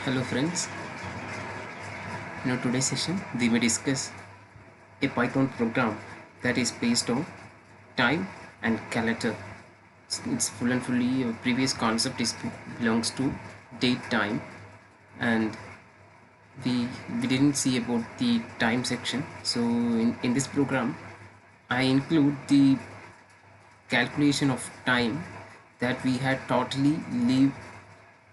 Hello friends, in our today's session we may discuss a Python program that is based on time and calendar. It's full and fully a previous concept is belongs to date time, and we didn't see about the time section. So in this program I include the calculation of time that we had totally leave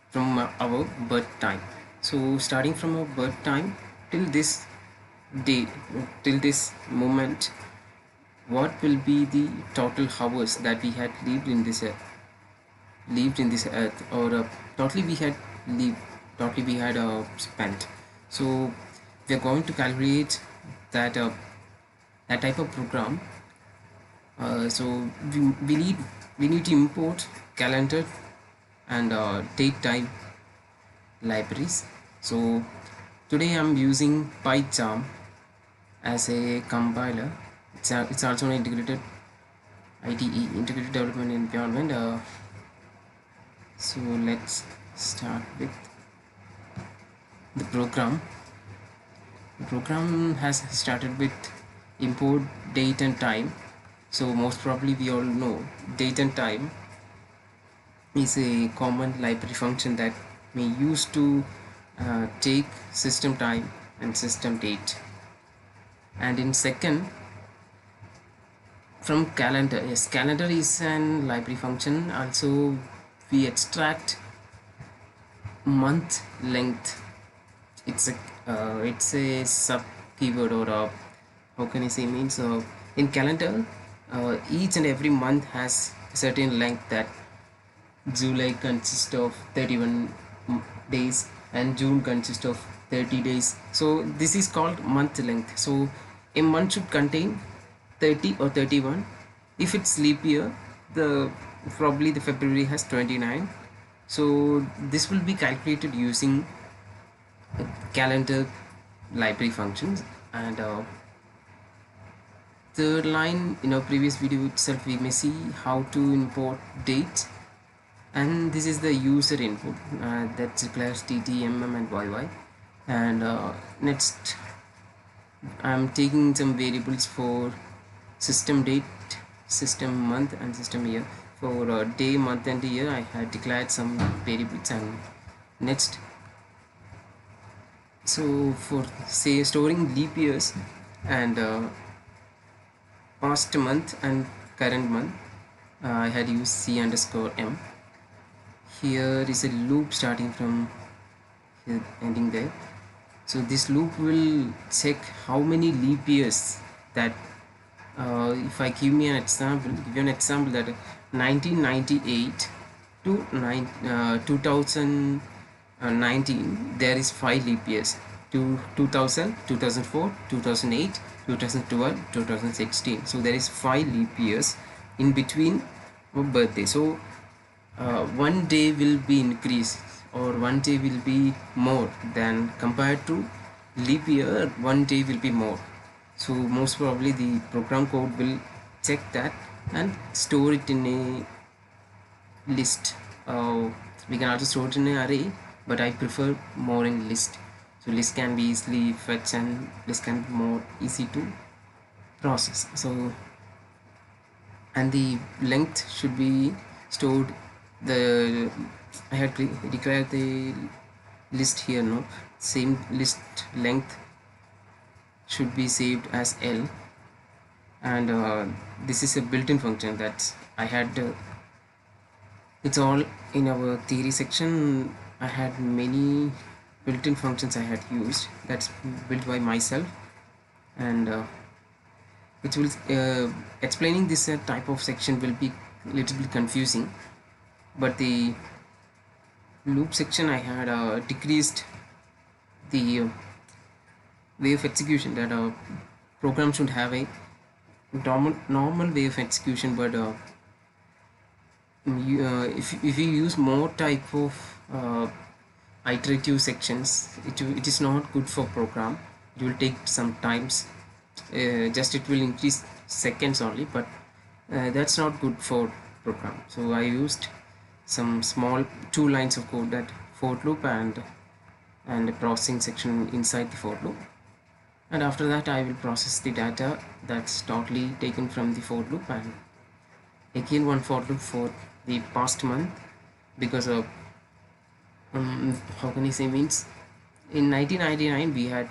from our birth time. So starting from our birth time till this day, till this moment, what will be the total hours that we had lived in this earth, or totally we had lived, totally we had spent. So we are going to calculate that that type of program. So we need to import calendar and date time libraries. So today I'm using PyCharm as a compiler. It's also an integrated IDE, integrated development environment. So let's start with the program. The program has started with import date and time. So most probably we all know date and time is a common library function that we use to take system time and system date. And in second, from calendar, yes, calendar is an library function. Also we extract month length. It's a sub keyword, or how can I say, means in calendar each and every month has a certain length. That July consists of 31 days and June consists of 30 days. So this is called month length. So a month should contain 30 or 31. If it's leap year, the probably the February has 29. So this will be calculated using calendar library functions. And third line, in our previous video itself we may see how to import dates, and this is the user input that declares tt, mm and yy. And next I'm taking some variables for system date, system month and system year. For day, month and year I had declared some variables. And next, so for say storing leap years and past month and current month, I had used c underscore m. Here is a loop starting from here ending there. So this loop will check how many leap years that if I give you an example that 1998 to 2019 there is 5 leap years. To 2000, 2004, 2008, 2012, 2016. So there is 5 leap years in between birthday. So one day will be increased, or one day will be more than compared to leap year. One day will be more. So most probably the program code will check that and store it in a list. We can also store it in an array, but I prefer more in list. So list can be easily fetched and list can be more easy to process. So, and the length should be stored. The I had declared the list here, no, same list length should be saved as L. And this is a built-in function that I had it's all in our theory section. I had many built-in functions I had used that's built by myself, and it will explaining this type of section will be little bit confusing. But the loop section I had decreased the way of execution, that a program should have a normal way of execution. But if you use more type of iterative sections, it is not good for program. It will take some times, just it will increase seconds only, but that's not good for program. So I used some small 2 lines of code, that for loop and and a processing section inside the for loop, and after that I will process the data that's totally taken from the for loop, and again one for loop for the past month, because of how can I say, means in 1999 we had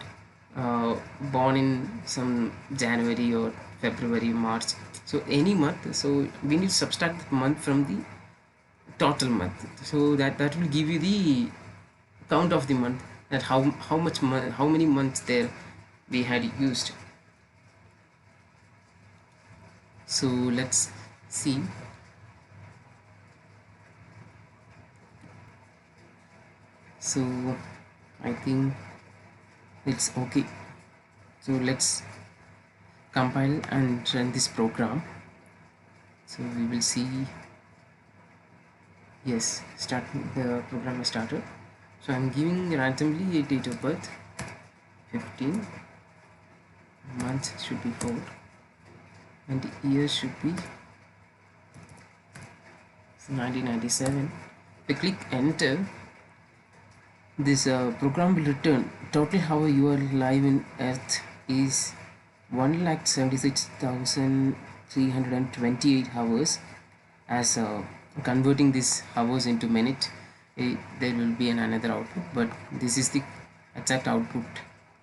born in some January or February, March, so any month, so we need to subtract the month from the total month, so that will give you the count of the month, that how many months there we had used. So let's see. So I think it's okay, so let's compile and run this program. So we will see. Yes, start, the program has started. So I'm giving randomly a date of birth 15, month should be 4, and year should be 1997. If I click enter, this program will return total hour you are live in earth is 1,76,328 hours. As converting these hours into minute, there will be another output, but this is the exact output,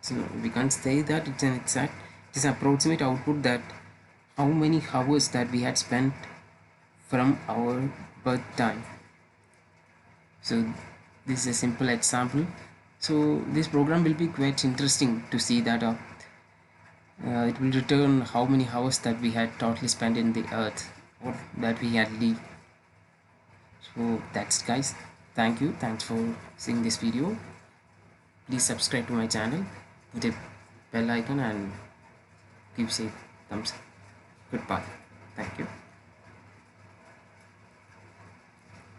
so we can't say that it's an exact, it is approximate output, that how many hours that we had spent from our birth time. So this is a simple example. So this program will be quite interesting to see that it will return how many hours that we had totally spent in the earth, or that we had lived. So that's guys, thanks for seeing this video. Please subscribe to my channel, hit a bell icon and give a thumbs up. Goodbye, thank you.